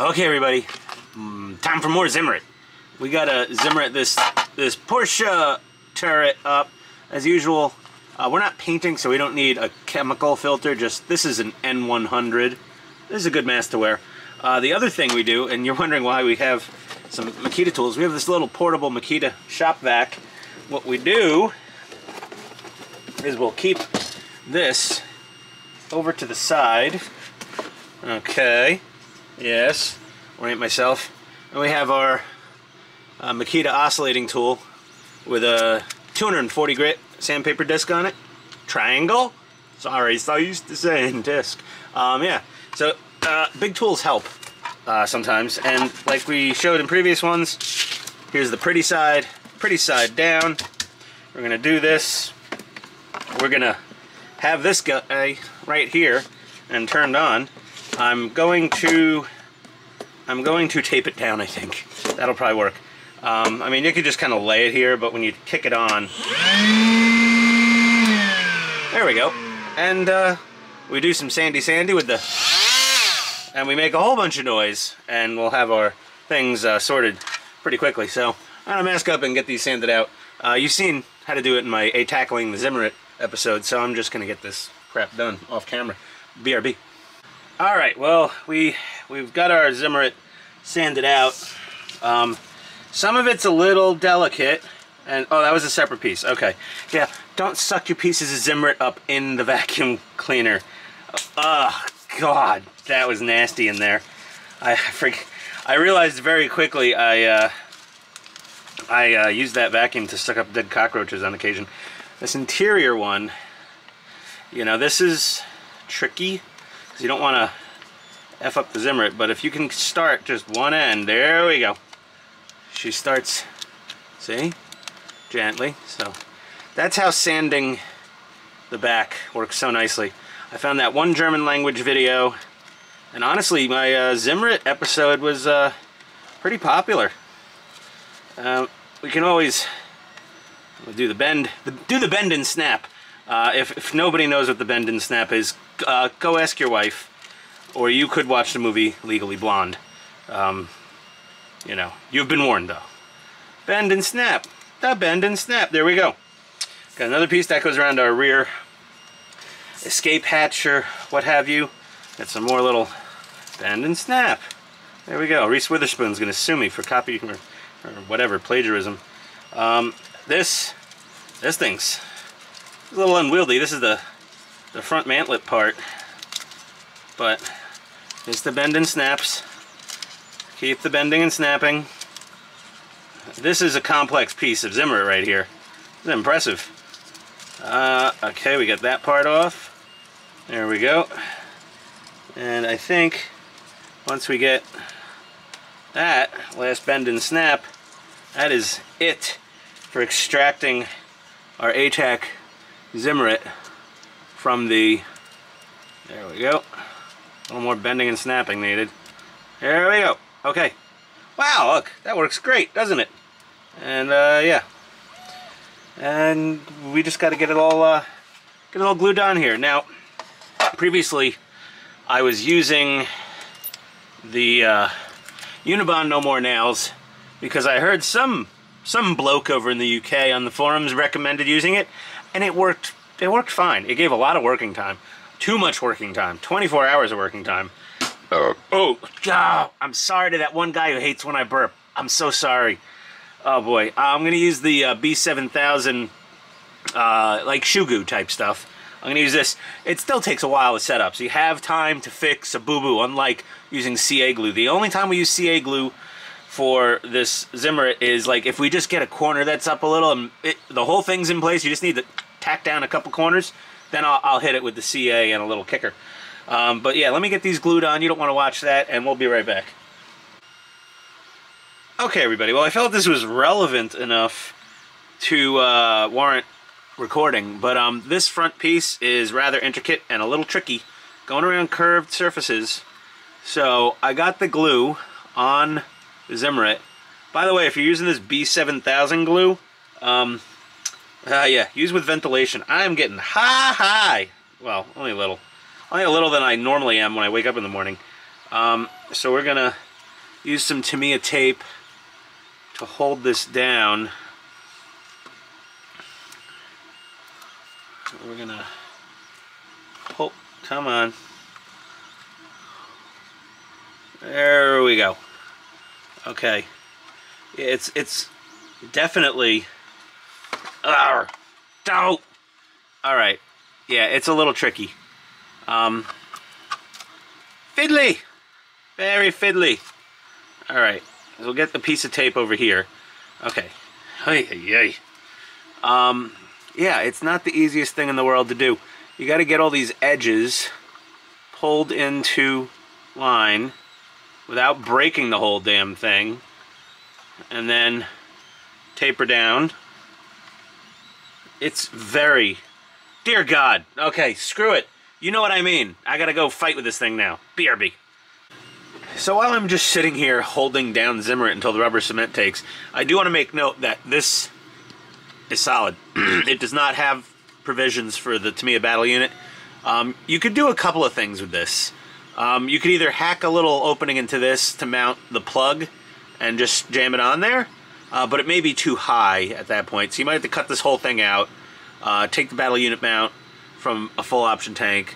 Okay, everybody, time for more Zimmerit. We got a Zimmerit this Porsche turret up as usual. We're not painting, so we don't need a chemical filter. Just this is an N100. This is a good mask to wear. The other thing we do, and you're wondering why we have some Makita tools. We have this little portable Makita shop vac. What we do is we'll keep this over to the side. Okay. Yes. Orient myself. And we have our Makita oscillating tool with a 240 grit sandpaper disc on it. Triangle? Sorry, so used to saying disc. Yeah. So big tools help sometimes, and like we showed in previous ones, here's the pretty side down. We're gonna do this. We're gonna have this guy right here and turned on. I'm going to tape it down, I think. That'll probably work. I mean, you could just kind of lay it here, but when you kick it on, there we go. And we do some sandy with the, and we make a whole bunch of noise, and we'll have our things sorted pretty quickly. So I'm gonna mask up and get these sanded out. You've seen how to do it in my ATAK Zimmerit episode, so I'm just gonna get this crap done off camera. BRB. All right, well, we've got our Zimmerit sanded out. Some of it's a little delicate, and oh, that was a separate piece. Okay, yeah, don't suck your pieces of Zimmerit up in the vacuum cleaner. Oh God, that was nasty in there. I realized very quickly I used that vacuum to suck up dead cockroaches on occasion. This interior one, you know, this is tricky because you don't want to F up the Zimmerit, but if you can start just one end, there we go. She starts, see, gently. So that's how sanding the back works so nicely. I found that one German language video, and honestly, my Zimmerit episode was pretty popular. We can always do the bend, do the bend and snap. If nobody knows what the bend and snap is, go ask your wife, or you could watch the movie Legally Blonde. You know, you've been warned though. Bend and snap. The bend and snap. There we go. Got another piece that goes around our rear escape hatch or what have you. Got some more little bend and snap. There we go. Reese Witherspoon's gonna sue me for copying or whatever, plagiarism. This thing's a little unwieldy. This is the front mantlet part, but it's the bend and snaps. Keep the bending and snapping. This is a complex piece of Zimmerit right here. This is impressive. Okay, we got that part off. There we go. And I think once we get that last bend and snap, that is it for extracting our ATAK Zimmerit from the, there we go. A little more bending and snapping needed. There we go. Okay. Wow, look, that works great, doesn't it? And yeah. And we just got to get it all glued on here. Now, previously I was using the Unibond No More Nails because I heard some bloke over in the UK on the forums recommended using it, and it worked fine. It gave a lot of working time. Too much working time. 24 hours of working time. Oh, I'm sorry to that one guy who hates when I burp. I'm so sorry. Oh boy. I'm going to use the B7000 like shoe goo type stuff. I'm going to use this. It still takes a while to set up, so you have time to fix a boo-boo, unlike using CA glue. The only time we use CA glue for this Zimmerit is like if we just get a corner that's up a little and the whole thing's in place, you just need to tack down a couple corners, then I'll hit it with the CA and a little kicker. But yeah, let me get these glued on. You don't want to watch that, and we'll be right back. Okay, everybody. Well, I felt this was relevant enough to warrant recording, but this front piece is rather intricate and a little tricky, going around curved surfaces. So I got the glue on the Zimmerit. By the way, if you're using this B7000 glue, yeah, use with ventilation. I am getting high. Well, only a little than I normally am when I wake up in the morning. So we're gonna use some Tamiya tape to hold this down. We're gonna pull, come on. There we go. Okay. It's definitely, don't. All right. Yeah, it's a little tricky. Fiddly. Very fiddly. All right. We'll get the piece of tape over here. Okay. Hey. Yeah, it's not the easiest thing in the world to do. You got to get all these edges pulled into line without breaking the whole damn thing, and then taper down. It's very, dear God. Okay, screw it. You know what I mean. I gotta go fight with this thing now. BRB. So while I'm just sitting here holding down Zimmerit until the rubber cement takes, I do want to make note that this is solid. It does not have provisions for the Tamiya battle unit. You could do a couple of things with this. You could either hack a little opening into this to mount the plug and just jam it on there, but it may be too high at that point, so you might have to cut this whole thing out, take the battle unit mount from a full option tank,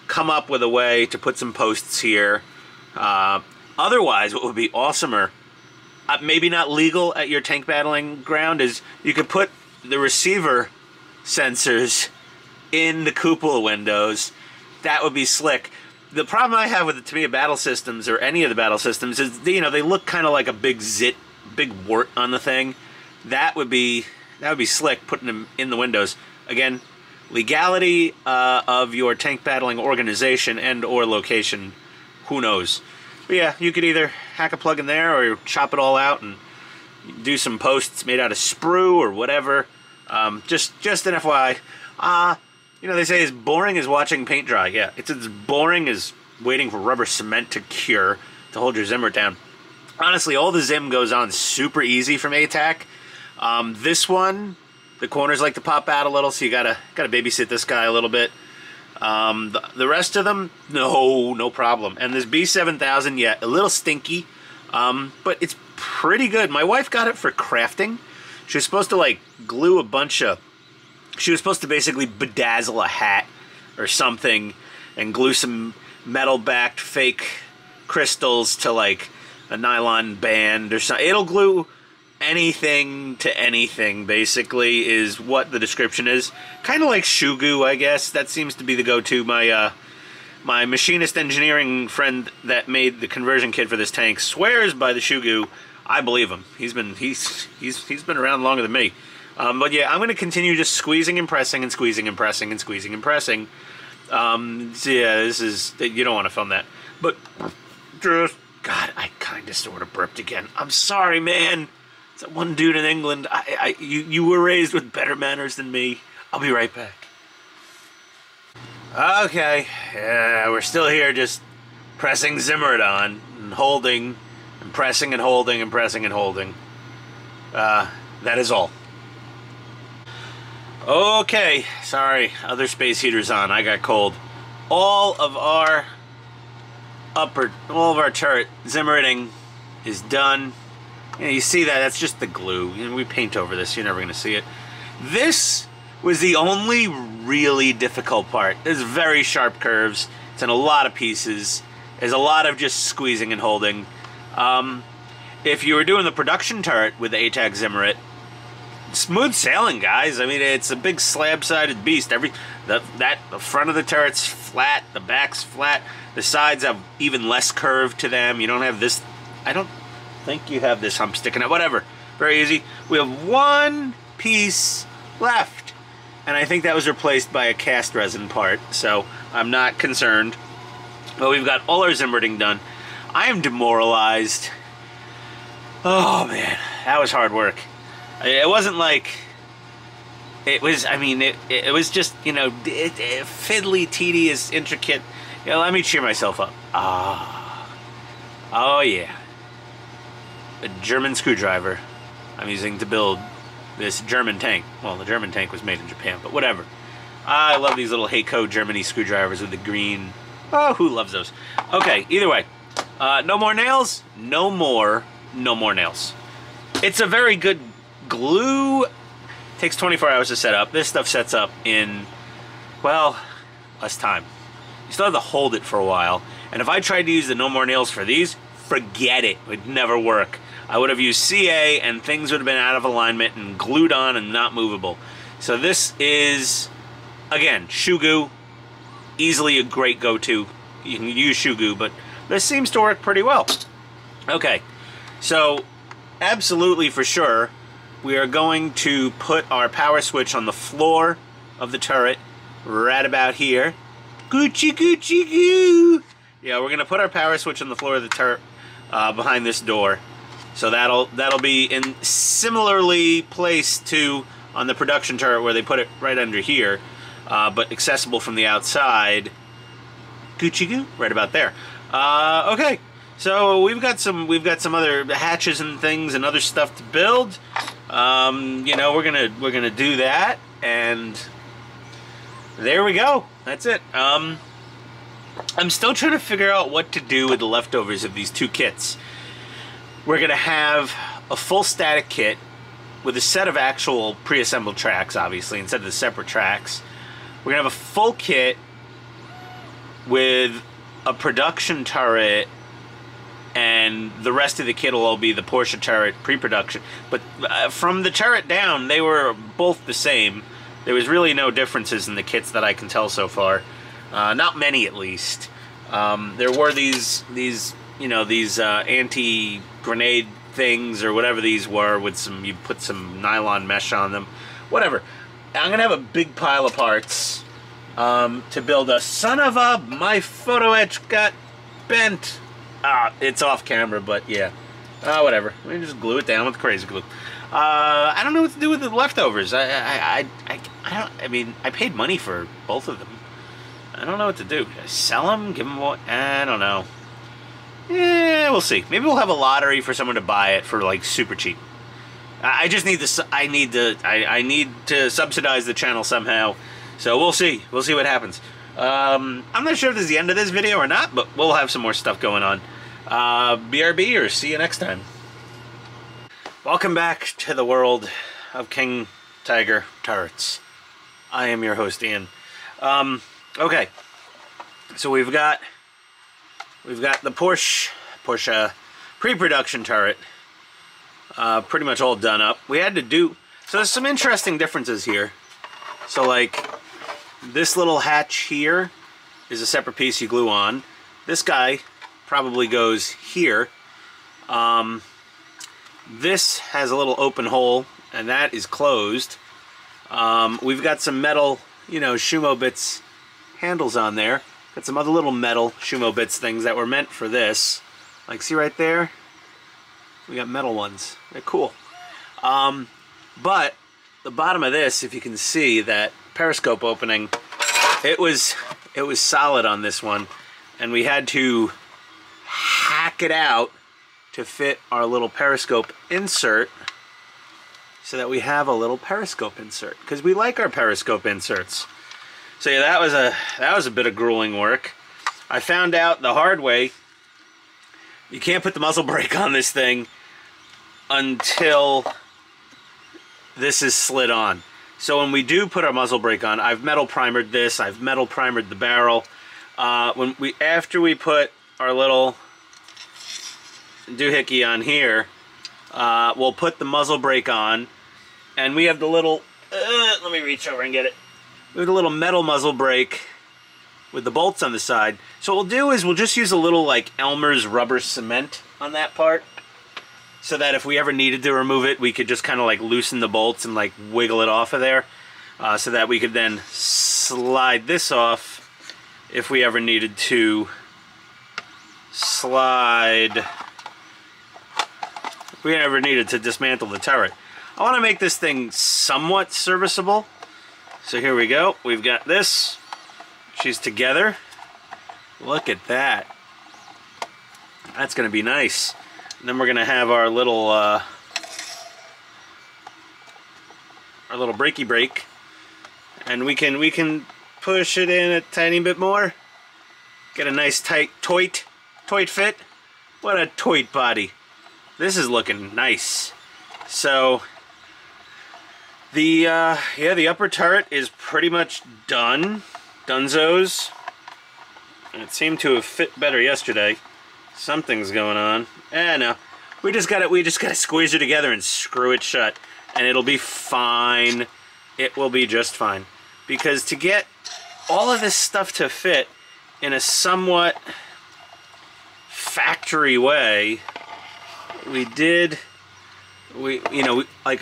come up with a way to put some posts here. Otherwise, what would be awesomer, maybe not legal at your tank battling ground, is you could put the receiver sensors in the cupola windows. That would be slick. The problem I have with the Tamiya battle systems, or any of the battle systems, is, you know, they look kind of like a big zit, big wart on the thing. That would be slick, putting them in the windows. Again, legality of your tank battling organization and or location, who knows. But yeah, you could either hack a plug in there or chop it all out and do some posts made out of sprue or whatever. Just an FYI. You know, they say as boring as watching paint dry. Yeah, it's as boring as waiting for rubber cement to cure to hold your Zimmerit down. Honestly, all the Zim goes on super easy from ATAK. This one, the corners like to pop out a little, so you gotta babysit this guy a little bit. The rest of them, no problem. And this B7000, yeah, a little stinky, but it's pretty good. My wife got it for crafting. She was supposed to like glue a bunch of, she was supposed to basically bedazzle a hat or something and glue some metal-backed fake crystals to like a nylon band or something. It'll glue anything to anything, basically, is what the description is. Kind of like shoe goo, I guess. That seems to be the go-to. My machinist engineering friend that made the conversion kit for this tank swears by the shoe goo. I believe him. He's been around longer than me. But yeah, I'm going to continue just squeezing and pressing and squeezing and pressing and squeezing and pressing. So yeah, this is, you don't want to film that. But just, God, I kind of sort of burped again. I'm sorry, man. It's that one dude in England. You were raised with better manners than me. I'll be right back. Okay, yeah, we're still here just pressing Zimmerit on and holding and pressing and holding and pressing and holding. That is all. Okay, sorry, other space heaters on. I got cold. All of our turret Zimmeriting is done. You see that? That's just the glue. You know, we paint over this. You're never going to see it. This was the only really difficult part. There's very sharp curves. It's in a lot of pieces. There's a lot of just squeezing and holding. If you were doing the production turret with the ATAK Zimmerit, smooth sailing, guys. I mean, it's a big slab-sided beast. The front of the turret's flat, the back's flat, the sides have even less curve to them. You don't have this. I don't think you have this hump sticking out. Whatever. Very easy. We have one piece left, and I think that was replaced by a cast resin part, so I'm not concerned. But we've got all our Zimmeriting done. I am demoralized. Oh man, that was hard work. It wasn't like, it was, I mean, it was just, you know, fiddly, tedious, intricate. You know, let me cheer myself up. Oh yeah. A German screwdriver I'm using to build this German tank. Well, the German tank was made in Japan, but whatever. I love these little Heiko Germany screwdrivers with the green. Oh, who loves those? Okay, either way. No more nails? No more nails. It's a very good glue. Takes 24 hours to set up. This stuff sets up in, well, less time. You still have to hold it for a while. And if I tried to use the no more nails for these, forget it. It would never work. I would have used CA and things would have been out of alignment and glued on and not movable. So this is, again, shoe goo. Easily a great go-to. You can use shoe goo, but this seems to work pretty well. Okay, so absolutely for sure, we are going to put our power switch on the floor of the turret, right about here. Gucci, Gucci, goo! Yeah, we're gonna put our power switch on the floor of the turret behind this door. So that'll be in similarly placed to on the production turret where they put it right under here, but accessible from the outside. Gucci goo, right about there. Okay, so we've got some other hatches and things and other stuff to build. You know, we're gonna do that, and there we go. That's it. I'm still trying to figure out what to do with the leftovers of these two kits. We're gonna have a full static kit with a set of actual pre-assembled tracks, obviously, instead of the separate tracks. We're gonna have a full kit with a production turret, and the rest of the kit will all be the Porsche turret pre-production. But from the turret down, they were both the same. There was really no differences in the kits that I can tell so far. Not many, at least. There were these you know, these anti-grenade things or whatever these were with some, you put some nylon mesh on them. Whatever. I'm gonna have a big pile of parts to build a son of a, my photo etch got bent. It's off camera, but yeah. Whatever. We just glue it down with crazy glue. I don't know what to do with the leftovers. I mean, I paid money for both of them. I don't know what to do. Should I sell them? Give them what? I don't know. Yeah, we'll see. Maybe we'll have a lottery for someone to buy it for like super cheap. I just need this. I need to subsidize the channel somehow. So we'll see. We'll see what happens. I'm not sure if this is the end of this video or not, but we'll have some more stuff going on. BRB, or see you next time. Welcome back to the world of King Tiger turrets. I am your host, Ian. Okay, so we've got the Porsche pre-production turret pretty much all done up. We had to do, so there's some interesting differences here. So like this little hatch here is a separate piece you glue on. This guy probably goes here. This has a little open hole, and that is closed. We've got some metal, you know, Shumo bits handles on there. Got some other little metal Shumo bits things that were meant for this. Like, see right there? We got metal ones. They're cool. But the bottom of this, if you can see that periscope opening, it was solid on this one, and we had to hack it out to fit our little periscope insert, so that we have a little periscope insert, because we like our periscope inserts. So yeah, that was a bit of grueling work. I found out the hard way, you can't put the muzzle brake on this thing until this is slid on. So when we do put our muzzle brake on, I've metal primered this, I've metal primered the barrel. After we put our little doohickey on here, we'll put the muzzle brake on, and we have the little, let me reach over and get it. We have a little metal muzzle brake with the bolts on the side. So what we'll do is we'll just use a little like Elmer's rubber cement on that part, so that if we ever needed to remove it, we could just kind of like loosen the bolts and like wiggle it off of there, so that we could then slide this off if we ever needed to dismantle the turret. I want to make this thing somewhat serviceable. So here we go. We've got this. She's together. Look at that. That's going to be nice. And then we're going to have our little brakey brake, and we can push it in a tiny bit more. Get a nice tight toit fit. What a toit body. This is looking nice. So the the upper turret is pretty much done. Dunzos. It seemed to have fit better yesterday. Something's going on. No. We just gotta squeeze it together and screw it shut. And it'll be fine. It will be just fine. Because to get all of this stuff to fit in a somewhat factory way, like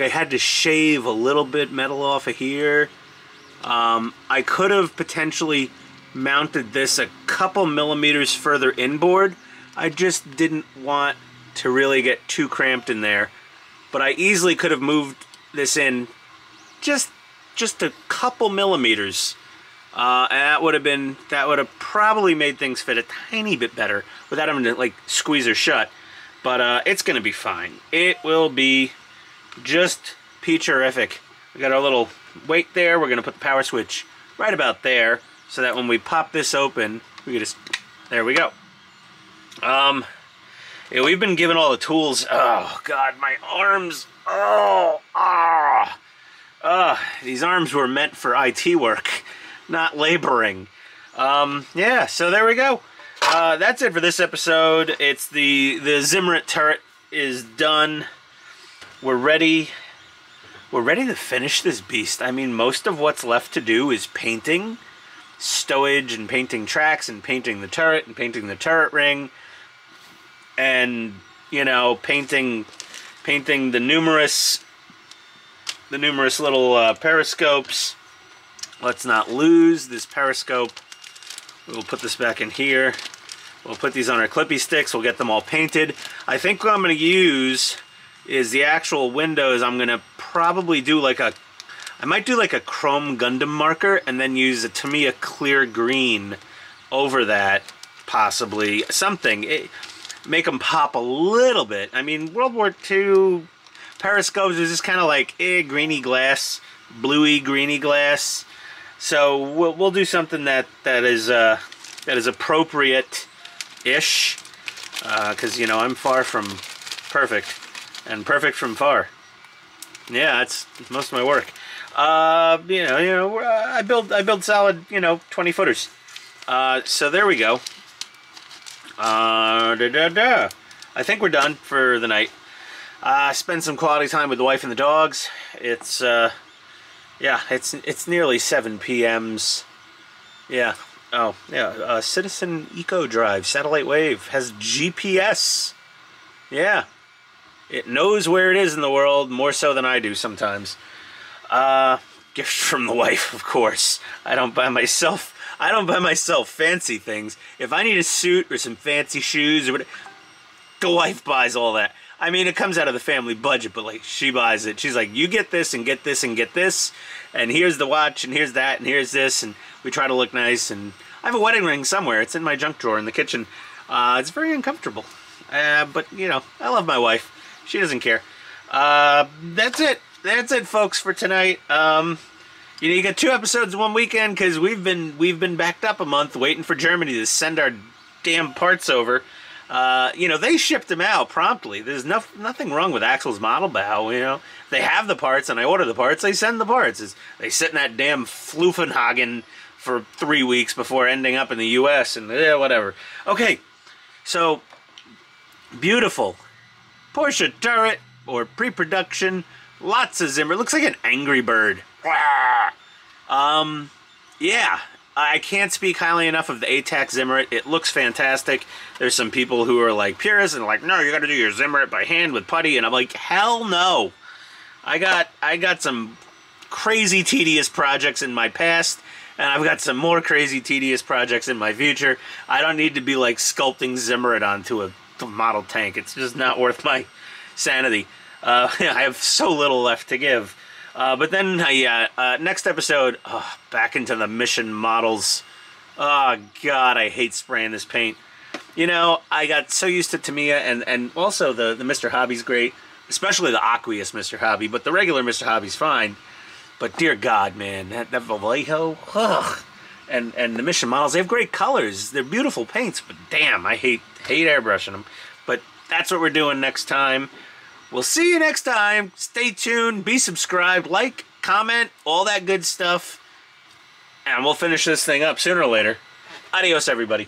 I had to shave a little bit metal off of here. I could have potentially mounted this a couple millimeters further inboard. I just didn't want to really get too cramped in there. But I easily could have moved this in just a couple millimeters. And that would have probably made things fit a tiny bit better without having to like squeeze her shut. But it's gonna be fine. It will be just peach-erific. We got our little weight there. We're gonna put the power switch right about there, so that when we pop this open, we can just, there we go. Yeah, we've been given all the tools. Oh God, my arms. These arms were meant for IT work, not laboring. Yeah, so there we go. That's it for this episode. It's the Zimmerit turret is done. We're ready to finish this beast. I mean, most of what's left to do is painting, stowage, and painting tracks, and painting the turret, and painting the turret ring, and, you know, painting the numerous little periscopes. Let's not lose this periscope. We'll put this back in here. We'll put these on our clippy sticks. We'll get them all painted. I think what I'm going to use is the actual windows. I'm going to probably do like I might do like a chrome Gundam marker and then use a Tamiya clear green over that, possibly. Something. Make them pop a little bit. I mean, World War II periscopes is just kind of like greeny glass, bluey greeny glass. So we'll do something that is appropriate-ish, because you know I'm far from perfect, and perfect from far. Yeah, that's most of my work. I build solid 20-footers. So there we go. I think we're done for the night. Spend some quality time with the wife and the dogs. It's nearly 7 p.m.s. Yeah. Oh, yeah. Citizen Eco Drive Satellite Wave has GPS. Yeah. It knows where it is in the world more so than I do sometimes. Gift from the wife, of course. I don't buy myself fancy things. If I need a suit or some fancy shoes or whatever, the wife buys all that. I mean, it comes out of the family budget, but like she buys it. She's like, you get this and get this and get this, and here's the watch and here's that and here's this, and we try to look nice. And I have a wedding ring somewhere. It's in my junk drawer in the kitchen. It's very uncomfortable, but you know, I love my wife. She doesn't care. That's it. That's it, folks, for tonight. You got 2 episodes in one weekend because we've been backed up a month waiting for Germany to send our damn parts over. They shipped them out promptly. There's nothing wrong with Axel's model bow, you know. They have the parts and I order the parts, they send the parts. They sit in that damn Fluffenhagen for 3 weeks before ending up in the US and whatever. Okay, so Beautiful. Porsche turret, or pre-production. Lots of Zimmer. Looks like an Angry Bird. Yeah. I can't speak highly enough of the ATAK Zimmerit. It looks fantastic. There's some people who are like purists and like, no, you got to do your Zimmerit by hand with putty, and I'm like, hell no. I got some crazy tedious projects in my past, and I've got some more crazy tedious projects in my future. I don't need to be like sculpting Zimmerit onto a model tank. It's just not worth my sanity. I have so little left to give. But then, next episode, back into the mission models. Oh, God, I hate spraying this paint. You know, I got so used to Tamiya, and also the Mr. Hobby's great, especially the aqueous Mr. Hobby, but the regular Mr. Hobby's fine. But dear God, man, that Vallejo, ugh. And the mission models, they have great colors. They're beautiful paints, but damn, I hate airbrushing them. But that's what we're doing next time. We'll see you next time. Stay tuned, be subscribed, like, comment, all that good stuff. And we'll finish this thing up sooner or later. Adios, everybody.